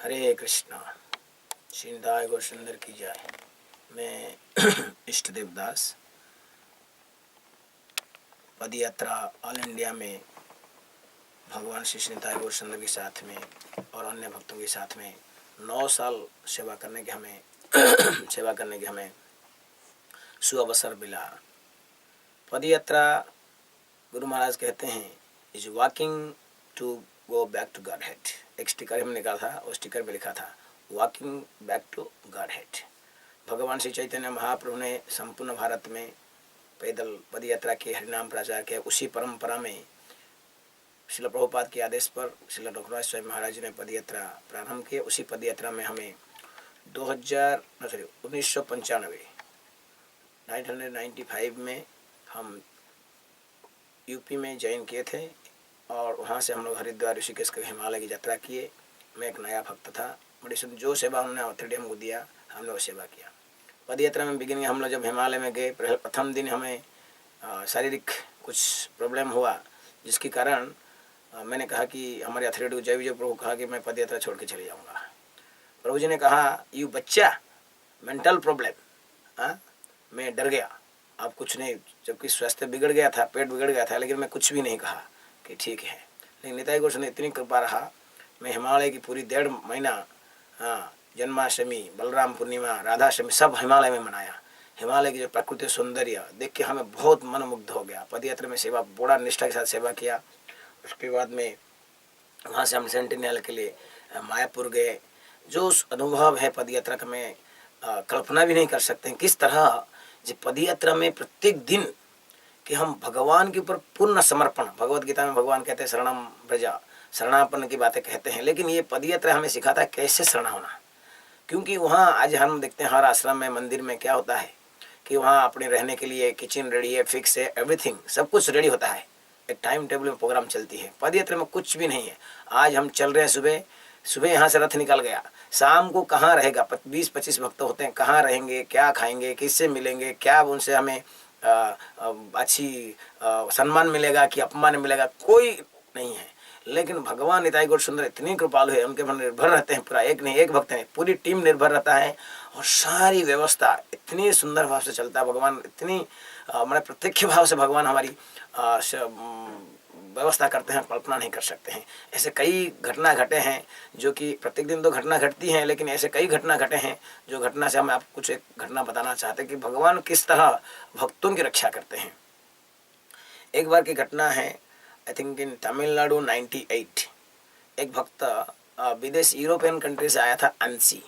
हरे कृष्णा। श्रीनिताय गौर सुंदर की जय। मैं इष्ट देवदास पद यात्रा ऑल इंडिया में भगवान श्री श्रीनिताय गौर सुंदर के साथ में और अन्य भक्तों के साथ में 9 साल सेवा करने के हमें सुअवसर मिला। पद यात्रा गुरु महाराज कहते हैं is walking to go back to godhead. एक स्टिकर हमने निकाला था, उस स्टिकर पे लिखा था walking back to godhead. भगवान श्री चैतन्य महाप्रभु ने संपूर्ण भारत में पैदल पद यात्रा के हरिनाम प्रचार किया। उसी परंपरा में श्रील प्रभुपाद के आदेश पर श्रील रघुराज स्वामी महाराज जी ने पद यात्रा प्रारंभ किए। उसी पद यात्रा में हमें 1995 में हम यूपी में ज्वाइन किए थे और वहाँ से हम लोग हरिद्वार ऋषिकेश के हिमालय की यात्रा किए। मैं एक नया भक्त था। बड़ी सुंदर जो सेवा उन्होंने ऑथोरिटी हमको दिया, हमने वो सेवा किया। पद यात्रा में बिगिनिंग हम लोग जब हिमालय में गए, प्रथम दिन हमें शारीरिक कुछ प्रॉब्लम हुआ, जिसके कारण मैंने कहा कि हमारे अथॉरिटी जय विजय प्रभु कहा कि मैं पद यात्रा छोड़ के चले जाऊँगा। प्रभु जी ने कहा यू बच्चा मेंटल प्रॉब्लम। मैं डर गया, अब कुछ नहीं, जबकि स्वास्थ्य बिगड़ गया था, पेट बिगड़ गया था, लेकिन मैं कुछ भी नहीं कहा कि ठीक है। लेकिन निताई गौर ने इतनी कृपा रहा, मैं हिमालय की पूरी 1.5 महीना जन्माष्टमी, बलराम पूर्णिमा, राधाष्टमी सब हिमालय में मनाया। हिमालय की जो प्रकृति सौंदर्य देख के हमें बहुत मनमुग्ध हो गया। पदयात्रा में सेवा बड़ा निष्ठा के साथ सेवा किया। उसके बाद में वहाँ से हम सेंटिनल के लिए मायापुर गए। जो उस अनुभव है पदयात्रा का मैं कल्पना भी नहीं कर सकते हैं। किस तरह जो पदयात्रा में प्रत्येक दिन कि हम भगवान के ऊपर पूर्ण समर्पण, भगवत गीता में भगवान कहते हैं शरणम ब्रजा, शरणापन्न की बातें कहते हैं, लेकिन ये पदयात्रा हमें सिखाता है कैसे शरण होना। क्योंकि वहाँ आज हम देखते हैं हर आश्रम में, मंदिर में क्या होता है कि वहाँ अपने रहने के लिए किचन रेडी है, फिक्स है, एवरीथिंग सब कुछ रेडी होता है, एक टाइम टेबल में प्रोग्राम चलती है। पदयात्रा में कुछ भी नहीं है। आज हम चल रहे हैं, सुबह यहाँ से रथ निकल गया, शाम को कहाँ रहेगा, 20-25 भक्त होते हैं, कहाँ रहेंगे, क्या खाएंगे, किससे मिलेंगे, क्या उनसे हमें अच्छी सम्मान मिलेगा कि अपमान मिलेगा, कोई नहीं है। लेकिन भगवान निताई गौर सुंदर इतनी कृपालु है, उनके पर निर्भर रहते हैं। पूरा एक नहीं, एक भक्त नहीं, पूरी टीम निर्भर रहता है और सारी व्यवस्था इतनी सुंदर भाव से चलता है। भगवान इतनी हमारे प्रत्यक्ष भाव से भगवान हमारी व्यवस्था करते हैं, कल्पना नहीं कर सकते हैं। ऐसे कई घटना घटे हैं जो कि प्रत्येक दिन तो घटना घटती हैं, लेकिन ऐसे कई घटना घटे हैं जो घटना से हम आपको कुछ एक घटना बताना चाहते हैं कि भगवान किस तरह भक्तों की रक्षा करते हैं। एक बार की घटना है, आई थिंक इन तमिलनाडु 98। एक भक्त विदेश यूरोपियन कंट्री से आया था, अंशी,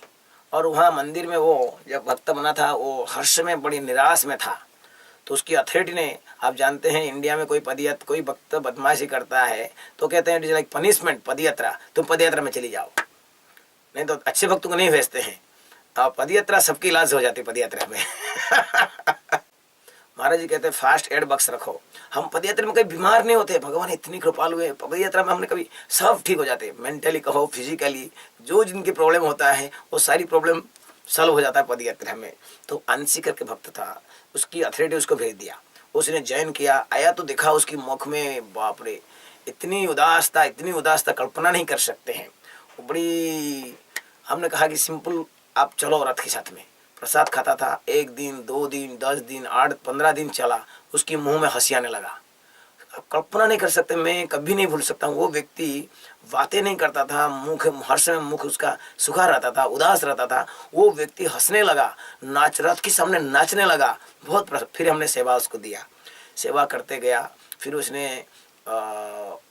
और वहाँ मंदिर में वो जब भक्त बना था वो हर्ष में बड़ी निराश में था। तो उसकी अथॉरिटी ने, आप जानते हैं इंडिया में कोई भक्त बदमाशी करता है तो कहते हैं लाइक पनिशमेंट, पदयात्रा, तुम पदयात्रा में चली जाओ, नहीं तो अच्छे भक्तों को नहीं भेजते हैं। पदयात्रा सबकी इलाज हो जाती है पदयात्रा में। महाराज जी कहते हैं फास्ट एड बक्स रखो। हम पदयात्रा में कभी बीमार नहीं होते, भगवान इतनी कृपालु है। पदयात्रा में हमने कभी सब ठीक हो जाते, मेंटली कहो, फिजिकली, जो जिनकी प्रॉब्लम होता है वो सारी प्रॉब्लम सॉल्व हो जाता है पदयात्रा में। तो अंशी करके भक्त था, उसकी अथॉरिटी उसको भेज दिया, उसने ज्वाइन किया। आया तो देखा उसकी मुख में बाप रे इतनी उदास था, कल्पना नहीं कर सकते हैं। वो बड़ी, हमने कहा कि सिंपल आप चलो रथ के साथ में। प्रसाद खाता था, 1 दिन, 2 दिन, 10 दिन, 8, 15 दिन चला, उसके मुंह में हंसी आने लगा। आप कल्पना नहीं कर सकते, मैं कभी नहीं भूल सकता हूँ। वो व्यक्ति बातें नहीं करता था, हर्ष में मुख उसका सूखा रहता था, उदास रहता था। वो व्यक्ति हंसने लगा, रथ के सामने नाचने लगा। बहुत फिर हमने सेवा उसको दिया, सेवा करते गया। फिर उसने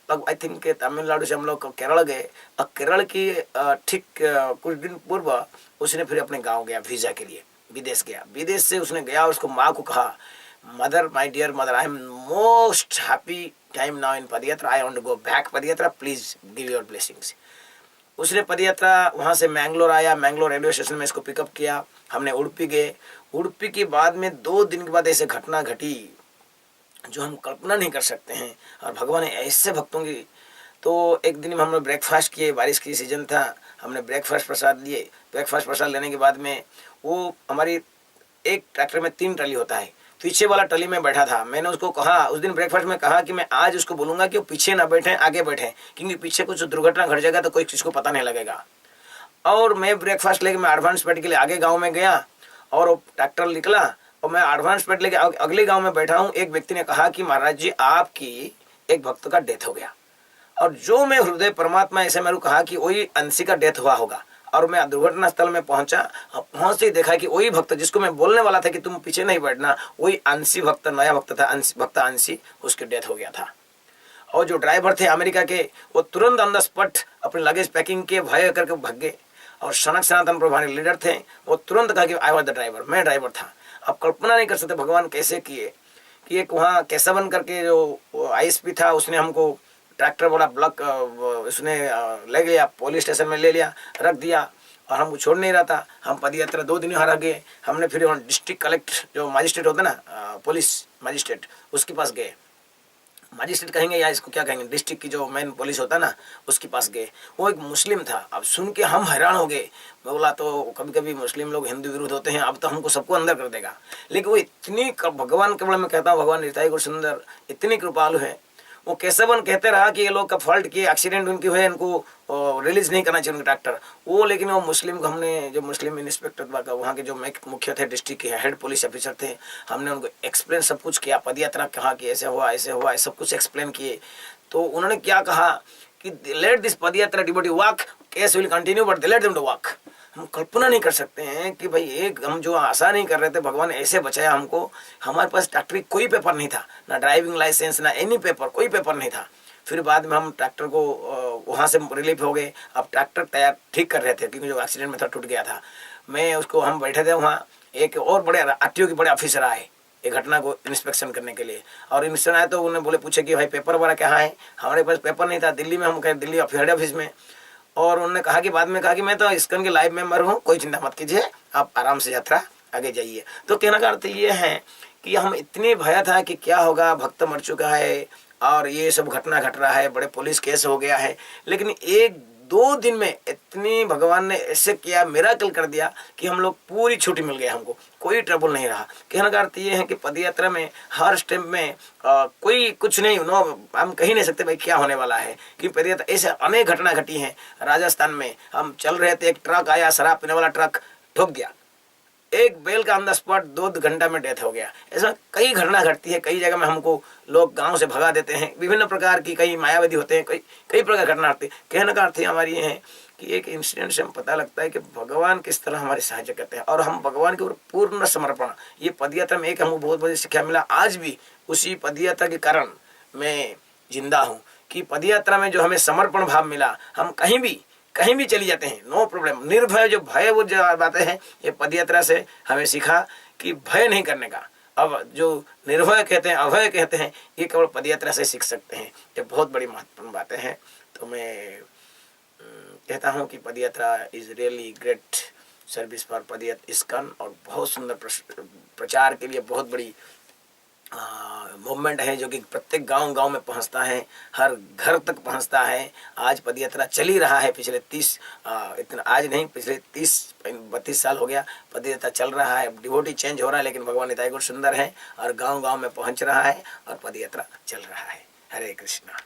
आई थिंक तमिलनाडु से हम लोग केरल गए, और केरल की ठीक कुछ दिन पूर्व उसने फिर अपने गांव गया वीजा के लिए, विदेश गया। विदेश से उसने गया, उसको माँ को कहा, mother, my dear mother, I am most happy time now in padayatra, I want to go back padayatra, please give your blessings. उसने पदयात्रा वहाँ से मैंगलोर आया, मैंगलोर रेलवे स्टेशन में इसको पिकअप किया। हमने उडुपी गए। उडुपी के बाद में 2 दिन के बाद ऐसे घटना घटी जो हम कल्पना नहीं कर सकते हैं। और भगवान ने ऐसे भक्तों की, तो एक दिन में हम लोग ब्रेकफास्ट किए, बारिश की सीजन था, हमने ब्रेकफास्ट प्रसाद लिए। ब्रेकफास्ट प्रसाद लेने के बाद में वो हमारी एक ट्रैक्टर में 3 ट्राली होता है, पीछे वाला ट्राली में बैठा था। मैंने उसको कहा, उस दिन ब्रेकफास्ट में कहा कि मैं आज उसको बोलूंगा कि वो पीछे ना बैठे, आगे बैठे, क्योंकि पीछे कुछ दुर्घटना घट जाएगा तो कोई किसी को पता नहीं लगेगा। और मैं ब्रेकफास्ट लेके मैं एडवांस पेट के लिए आगे गांव में गया और वो ट्रैक्टर निकला और मैं एडवांस पेट लेके अगले गांव में बैठा हूँ। एक व्यक्ति ने कहा कि महाराज जी आपकी एक भक्त का डेथ हो गया। और जो मैं हृदय परमात्मा ऐसे मेरे को कहा कि वही अंशी का डेथ हुआ होगा। और मैं दुर्घटना स्थल में पहुंचा और पहुंचते ही देखा कि वही भक्त जिसको मैं बोलने वाला था कि तुम पीछे नहीं बैठना, वही अंशी भक्त, नया भक्त था, भक्त अंशी, उसकी डेथ हो गया था। और जो ड्राइवर थे अमेरिका के, वो तुरंत ऑन द स्पॉट अपने लगेज पैकिंग के भय करके भाग गए। और सनक सनातन प्रभारी लीडर थे, वो तुरंत कहा कि आई वॉज द ड्राइवर, मैं ड्राइवर था। अब कल्पना नहीं कर सकते भगवान कैसे किए कि एक वहाँ केशवन करके जो आईएसपी था, उसने हमको ट्रैक्टर वाला ब्लॉक उसने ले गया, पुलिस स्टेशन में ले लिया, रख दिया और हमको छोड़ नहीं रहा था। हम पद यात्रा 2 दिन यहाँ रह गए। हमने फिर वहाँ डिस्ट्रिक्ट कलेक्टर जो मजिस्ट्रेट होता ना, पुलिस मजिस्ट्रेट, उसके पास गए। मजिस्ट्रेट कहेंगे या इसको क्या कहेंगे, डिस्ट्रिक्ट की जो मेन पुलिस होता ना, उसके पास गए। वो एक मुस्लिम था। अब सुन के हम हैरान हो गए। मैं बोला तो कभी कभी मुस्लिम लोग हिंदू विरुद्ध होते हैं, अब तो हमको सबको अंदर कर देगा। लेकिन वो इतनी भगवान केवल मैं कहता हूँ, भगवान निताई गौर सुंदर इतनी कृपालु है। वो केशवन कहते रहा कि ये लोग का फॉल्ट किए, एक्सीडेंट उनकी हुए, इनको रिलीज नहीं करना चाहिए उनका ट्रैक्टर। वो लेकिन वो मुस्लिम को हमने, जो मुस्लिम इंस्पेक्टर वहाँ के जो मुख्य थे, डिस्ट्रिक्ट के हेड पुलिस ऑफिसर थे, हमने उनको एक्सप्लेन सब कुछ किया, पदयात्रा कहा कि ऐसे हुआ ऐसे हुआ, सब कुछ एक्सप्लेन किए। तो उन्होंने क्या कहा कि let this padayatra devotee walk, case will continue but let them to walk. हम कल्पना नहीं कर सकते हैं कि भाई एक हम जो आशा नहीं कर रहे थे, भगवान ऐसे बचाया हमको। हमारे पास ट्रैक्टर की कोई पेपर नहीं था, ना ड्राइविंग लाइसेंस, ना एनी पेपर, कोई पेपर नहीं था। फिर बाद में हम ट्रैक्टर को वहाँ से रिलीफ हो गए। अब ट्रैक्टर तैयार ठीक कर रहे थे क्योंकि जो एक्सीडेंट में था टूट गया था। मैं उसको, हम बैठे थे वहाँ, एक और बड़े आरटीओ के बड़े ऑफिसर आए ये घटना को इंस्पेक्शन करने के लिए। और इंस्पेक्शन आए तो उन्हें बोले, पूछे कि भाई पेपर वगैरह कहाँ है। हमारे पास पेपर नहीं था, दिल्ली में। हम कहे दिल्ली हेड ऑफिस में। और उन्होंने कहा कि बाद में कहा कि मैं तो इस्कॉन के लाइव मेंबर हूँ, कोई चिंता मत कीजिए, आप आराम से यात्रा आगे जाइए। तो कहने का अर्थ ये है कि हम इतने भय था कि क्या होगा, भक्त मर चुका है और ये सब घटना घट रहा है, बड़े पुलिस केस हो गया है। लेकिन 1-2 दिन में इतनी भगवान ने ऐसे किया, मिराकल कर दिया कि हम लोग पूरी छुट्टी मिल गई, हमको कोई ट्रबल नहीं रहा। कहने का अर्थ ये है कि पदयात्रा में हर स्टेप में कोई कुछ नहीं, नो, हम कही नहीं सकते भाई क्या होने वाला है। कि पदयात्रा ऐसे अनेक घटना घटी हैं। राजस्थान में हम चल रहे थे, एक ट्रक आया, शराब पीने वाला ट्रक, ठोक दिया, एक बैल का ऑन द स्पॉट 2 घंटा में डेथ हो गया। ऐसा कई घटना घटती है। कई जगह में हमको लोग गांव से भगा देते हैं, विभिन्न प्रकार की, कई मायावादी होते हैं, कई प्रकार घटना आती है। कहने का अर्थ हमारी ये है कि एक इंसिडेंट से हम पता लगता है कि भगवान किस तरह हमारी सहायता करते हैं और हम भगवान के ऊपर पूर्ण समर्पण। ये पदयात्रा में एक हमको बहुत बड़ी शिक्षा मिला। आज भी उसी पदयात्रा के कारण मैं जिंदा हूँ कि पदयात्रा में जो हमें समर्पण भाव मिला, हम कहीं भी चली जाते हैं, नो प्रॉब्लम, निर्भय। जो भय वो जो बातें हैं, ये पदयात्रा से हमें सीखा कि भय नहीं करने का। अब जो निर्भय कहते हैं, अभय कहते हैं, ये केवल पदयात्रा से सीख सकते हैं। ये बहुत बड़ी महत्वपूर्ण बातें हैं। तो मैं कहता हूँ कि padayatra is really great service for padayatra ISKCON, और बहुत सुंदर प्रचार के लिए बहुत बड़ी मूवमेंट है जो कि प्रत्येक गांव में पहुंचता है, हर घर तक पहुंचता है। आज पदयात्रा चल ही रहा है, पिछले 30 इतना आज नहीं, पिछले 30-32 साल हो गया पदयात्रा चल रहा है। डिवोटी चेंज हो रहा है, लेकिन भगवान निताई गौर सुंदर है और गांव में पहुंच रहा है और पदयात्रा चल रहा है। हरे कृष्णा।